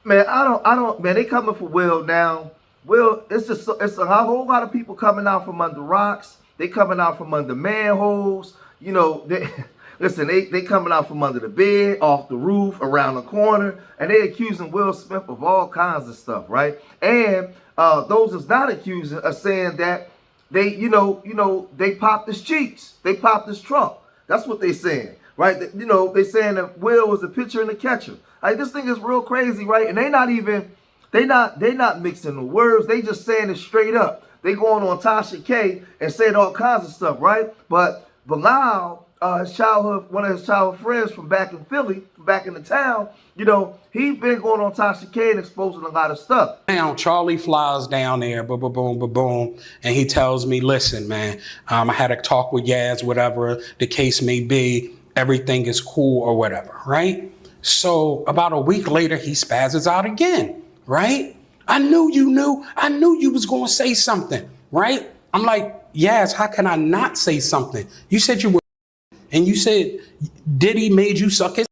Man, man, they coming for Will now. Will, it's a whole lot of people coming out from under rocks. They coming out from under manholes. You know, listen, they coming out from under the bed, off the roof, around the corner, and they accusing Will Smith of all kinds of stuff, right? And those that's not accusing are saying that they, they popped his cheeks, they popped his trunk. That's what they saying, right? They saying that Will was a pitcher and a catcher. Like, this thing is real crazy, right? And they not mixing the words. They just saying it straight up. They going on Tasha K and saying all kinds of stuff, right? But Bilal, one of his childhood friends from back in Philly, from back in the town, he been going on Tasha K and exposing a lot of stuff. Now, Charlie flies down there, boom, boom, boom, boom, boom, and he tells me, listen, man, I had a talk with Yaz, whatever the case may be, everything is cool or whatever, right? So about a week later, he spazzes out again, right? I knew you knew. I knew you was going to say something, right? I'm like, Yaz, how can I not say something? You said you were, and you said Diddy made you suck his.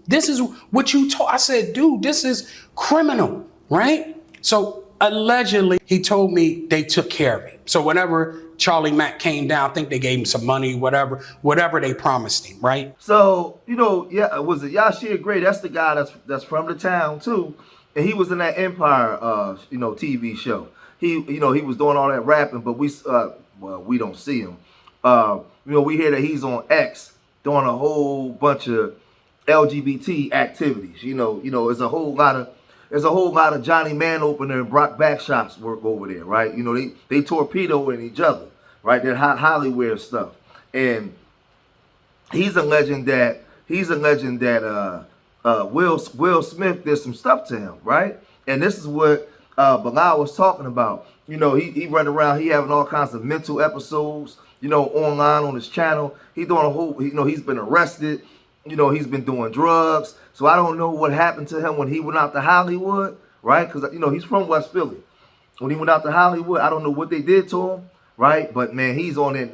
This is what you told. I said, dude, this is criminal, right? So allegedly, he told me they took care of it. So whenever Charlie Mack came down, I think they gave him some money, whatever they promised him, right? So, was it Yashir Gray? That's the guy that's from the town too. And he was in that Empire, TV show. He was doing all that rapping, but we don't see him. We hear that he's on X doing a whole bunch of LGBT activities. There's a whole lot of Johnny Man opener and Brock Backshots work over there, right? They torpedoing each other, right? They're Hollywood stuff, and he's alleging that Will Smith did some stuff to him, right? And this is what Bilal was talking about. He run around, he having all kinds of mental episodes, online on his channel. He doing a whole, he's been arrested. He's been doing drugs. So I don't know what happened to him when he went out to Hollywood, right? Because, he's from West Philly. When he went out to Hollywood, I don't know what they did to him, right? But, man, he's on it,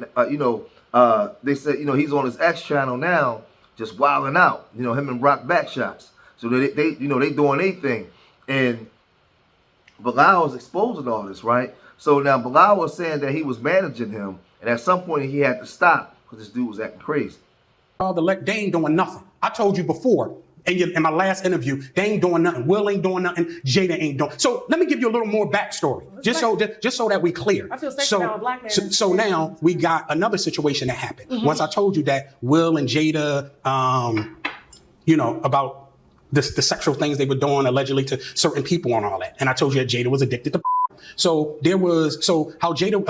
they said, he's on his X channel now, just wilding out, him and Brock Backshots. So they doing their thing. And Bilal was exposing all this, right? So now Bilal was saying that he was managing him, and at some point he had to stop because this dude was acting crazy. They ain't doing nothing. I told you before in my last interview, they ain't doing nothing. Will ain't doing nothing. Jada ain't doing. So let me give you a little more backstory, just so that we clear. I feel safe now, a black man. So now we got another situation that happened. Mm-hmm. Once I told you that Will and Jada, about the sexual things they were doing allegedly to certain people and all that, and I told you that Jada was addicted to. So how Jada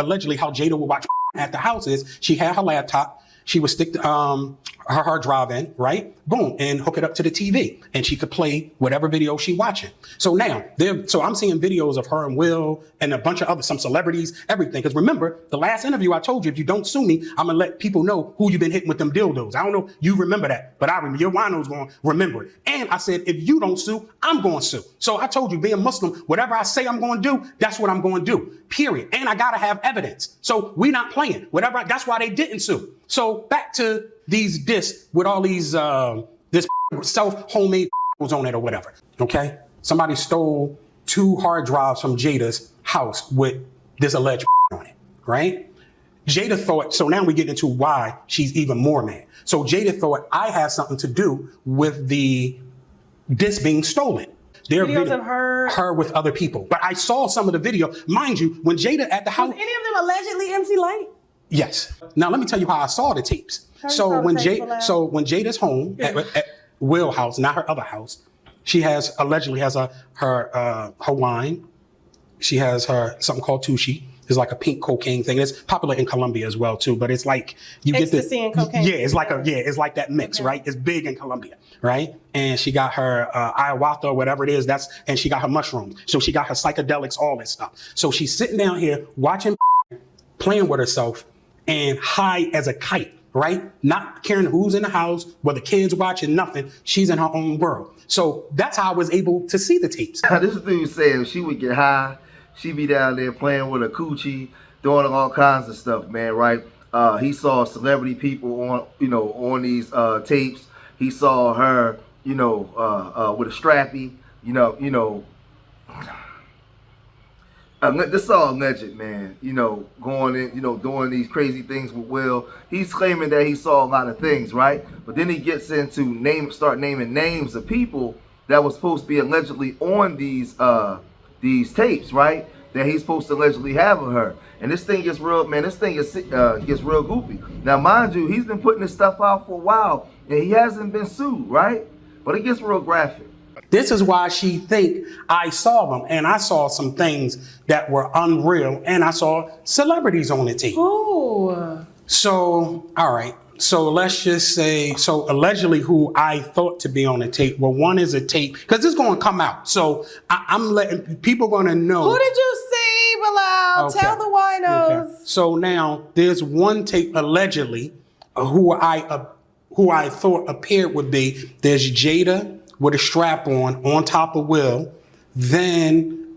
would watch at the house is she had her laptop. She would stick her hard drive in, right? Boom, and hook it up to the TV, and she could play whatever video she watching. So now, I'm seeing videos of her and Will and a bunch of some celebrities, everything. Because remember, the last interview I told you, if you don't sue me, I'm gonna let people know who you've been hitting with them dildos. I don't know you remember that, but I remember. Your wino's gonna remember it. And I said, if you don't sue, I'm gonna sue. So I told you, being Muslim, whatever I say I'm gonna do, that's what I'm gonna do. Period. And I gotta have evidence. So we not playing. That's why they didn't sue. So back to these discs with all these this homemade was on it or whatever. Okay, somebody stole 2 hard drives from Jada's house with this alleged on it, right? Jada thought. So now we get into why she's even more mad. So Jada thought I had something to do with the disc being stolen. Their videos of her with other people, but I saw some of the video. Mind you, when Jada at the house, was any of them allegedly MC Light? Yes. Now let me tell you how I saw the tapes. So when Jada's home at Will house, not her other house, she allegedly has her wine. She has her something called Tushi. It's like a pink cocaine thing. It's popular in Colombia as well too, but it's like you ecstasy get the and cocaine. Yeah, it's like that mix, right? It's big in Colombia, right? And she got her ayahuasca or whatever it is. And she got her mushrooms. So she got her psychedelics, all that stuff. So she's sitting down here watching, playing with herself, and high as a kite, right? Not caring who's in the house, whether kids watching, nothing. She's in her own world. So that's how I was able to see the tapes. This dude said she would get high. She be down there playing with her coochie, doing all kinds of stuff, man, right? He saw celebrity people on these tapes. He saw her, with a strappy, You know, this is all alleged, man. Going in, doing these crazy things with Will. He's claiming that he saw a lot of things, right? But then he gets into start naming names of people that was supposed to be allegedly on these tapes, right? That he's supposed to allegedly have of her. And this thing gets real, man. This thing gets real goofy. Now, mind you, he's been putting this stuff out for a while, and he hasn't been sued, right? But it gets real graphic. This is why she think I saw them, and I saw some things that were unreal, and I saw celebrities on the tape. Ooh. So, all right. So let's just say, so allegedly who I thought to be on the tape, well, one is a tape, because it's going to come out. So I'm letting people going to know. Who did you see, Bilal? Okay. Tell the winos. Okay. So now there's one tape allegedly who I thought appeared would be, there's Jada with a strap on top of Will. Then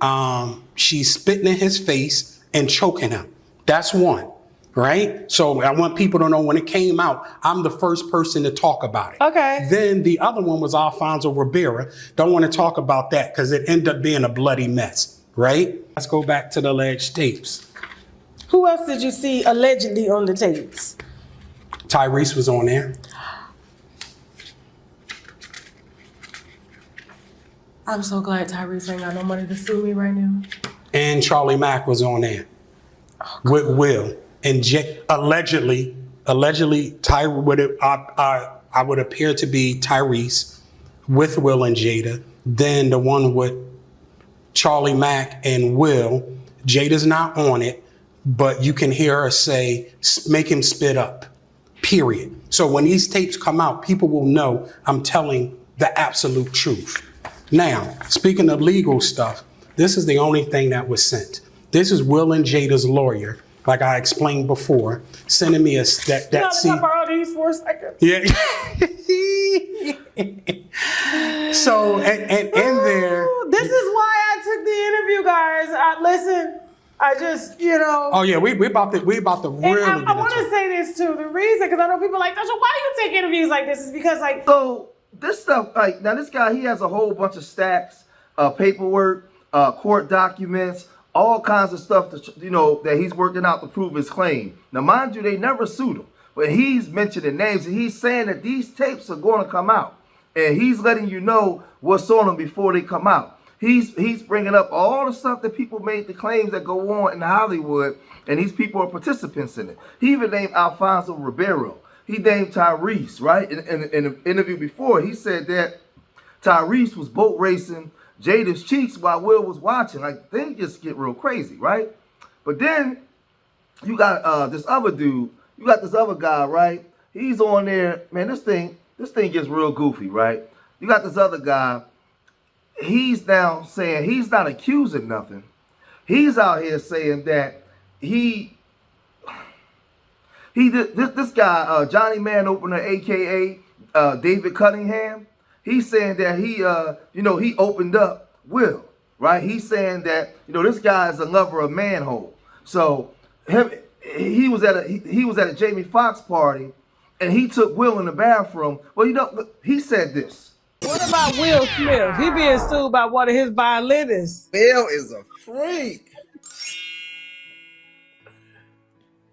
she's spitting in his face and choking him. That's one, right? So I want people to know when it came out, I'm the first person to talk about it. Okay. Then the other one was Alfonso Rivera. Don't want to talk about that because it ended up being a bloody mess, right? Let's go back to the alleged tapes. Who else did you see allegedly on the tapes? Tyrese was on there. I'm so glad Tyrese ain't got no money to sue me right now. And Charlie Mack was on there with Will. And allegedly, I would appear to be Tyrese with Will and Jada. Then the one with Charlie Mack and Will, Jada's not on it, but you can hear her say, make him spit up, period. So when these tapes come out, people will know I'm telling the absolute truth. Now, speaking of legal stuff, this is the only thing that was sent. This is Will and Jada's lawyer, like I explained before, sending me Can I borrow these for a second? Yeah. So, and in there. This is why I took the interview, guys. Listen, I just, Oh yeah, we about to really. And I want to say this too. The reason, because I know people are like, Tasha, why do you take interviews like this? Is because So this stuff, now this guy, he has a whole bunch of stacks, paperwork, court documents, all kinds of stuff that he's working out to prove his claim. Now, mind you, they never sued him, but he's mentioning names and he's saying that these tapes are going to come out, and he's letting you know what's on them before they come out. He's bringing up all the stuff that people made the claims that go on in Hollywood, and these people are participants in it. He even named Alfonso Ribeiro. He named Tyrese, right? In an interview before, he said that Tyrese was boat racing Jada's cheeks while Will was watching. Like, things just get real crazy, right? But then you got this other dude. You got this other guy, right? He's on there. Man, this thing gets real goofy, right? You got this other guy. He's now saying he's not accusing nothing. He's out here saying that he did this guy, Johnny Man Opener, aka David Cunningham. He's saying that he opened up Will, right? He's saying that this guy is a lover of manhole. So he was at a Jamie Foxx party, and he took Will in the bathroom. Well, he said this. what about Will Smith? He being sued by one of his violinists. Will is a freak.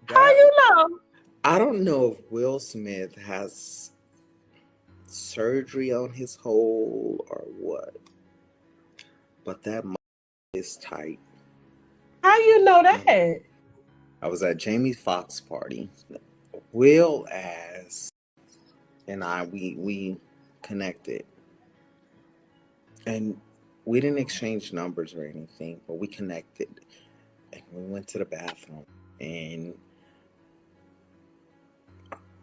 How you know? I don't know if Will Smith has surgery on his hole or what, but that is tight. How you know that? I was at Jamie Foxx party. Will and I we connected, and we didn't exchange numbers or anything, but we connected, and we went to the bathroom, and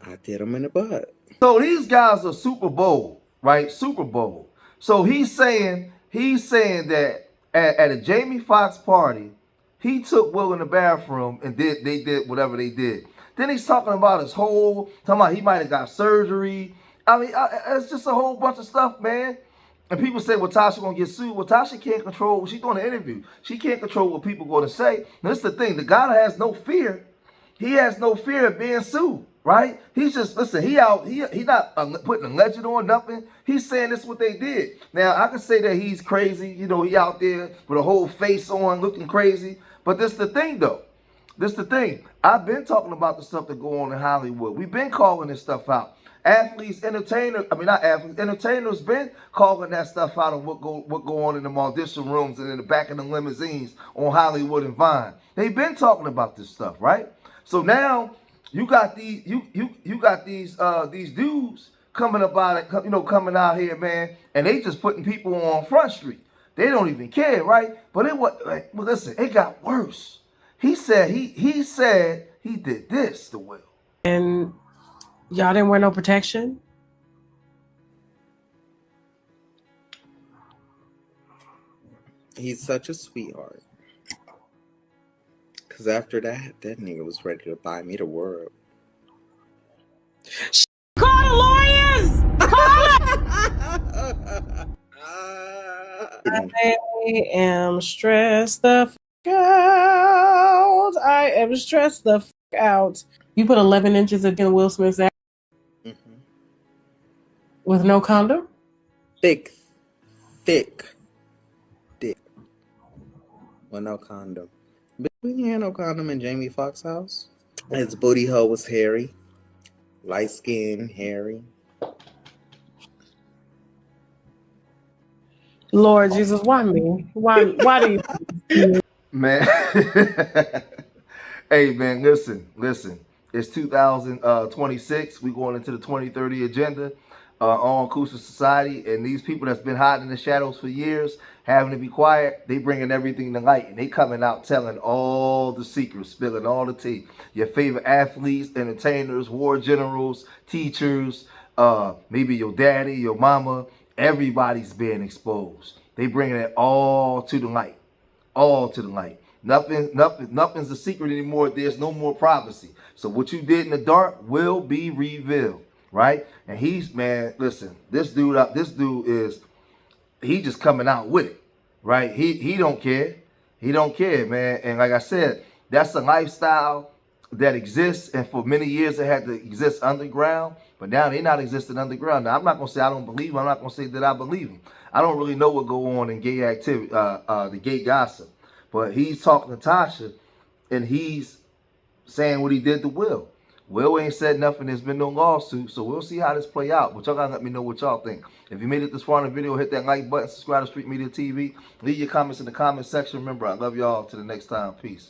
I did him in the butt. So these guys are Super Bowl, right? Super Bowl. So he's saying that at a Jamie Foxx party, he took Will in the bathroom and they did whatever they did. Then he's talking about his whole, talking about he might have got surgery. I mean, it's just a whole bunch of stuff, man. And people say, well, Tasha gonna get sued. Well, Tasha can't control, she's doing an interview. She can't control what people are gonna say. Now, this is the thing, the guy that has no fear, he has no fear of being sued, right? He's just, listen, he not putting a legend on nothing. He's saying this is what they did. Now, I can say that he's crazy. You know, he out there with a whole face on looking crazy. But this the thing, though. This the thing. I've been talking about the stuff that go on in Hollywood. We've been calling this stuff out. Athletes, entertainers, I mean not athletes, entertainers been calling that stuff out of what go on in the audition rooms and in the back of the limousines on Hollywood and Vine. They've been talking about this stuff, right? So now you got these these dudes coming about it, you know, coming out here, man, and they just putting people on Front Street. They don't even care, right? But it was, well, listen, it got worse. He said he said he did this to Will. And y'all didn't wear no protection? He's such a sweetheart. Because after that nigga was ready to buy me the world. Call the lawyers! I am stressed the f out. I am stressed the f out. You put 11 inches in Will Smith's ass with no condom? Thick dick. With no condom. But we had no condom in Jamie Foxx's house. His booty hole was hairy. Light skin, hairy. Lord Jesus, why me? Why do you? Man. Hey, man, listen. It's 2026. We're going into the 2030 agenda on Inclusive Society. And these people that's been hiding in the shadows for years, having to be quiet, they bringing everything to light. And they coming out telling all the secrets, spilling all the tea. Your favorite athletes, entertainers, war generals, teachers, maybe your daddy, your mama, everybody's being exposed. They bringing it all to the light. All to the light. Nothing's a secret anymore. There's no more privacy. So what you did in the dark will be revealed, right? And he's, man, listen, this dude is, he just coming out with it, right? He don't care. He don't care, man. And like I said, that's a lifestyle that exists, and for many years it had to exist underground, but now they're not existing underground. Now I'm not gonna say I don't believe him. I'm not gonna say that I believe him. I don't really know what go on in gay activity, the gay gossip, but he's talking to Tasha, and he's saying what he did to Will. Will ain't said nothing. There's been no lawsuit, so we'll see how this play out. But y'all gotta let me know what y'all think. If you made it this far in the video, hit that like button, subscribe to Street Media TV, leave your comments in the comment section. Remember, I love y'all. Till the next time, peace.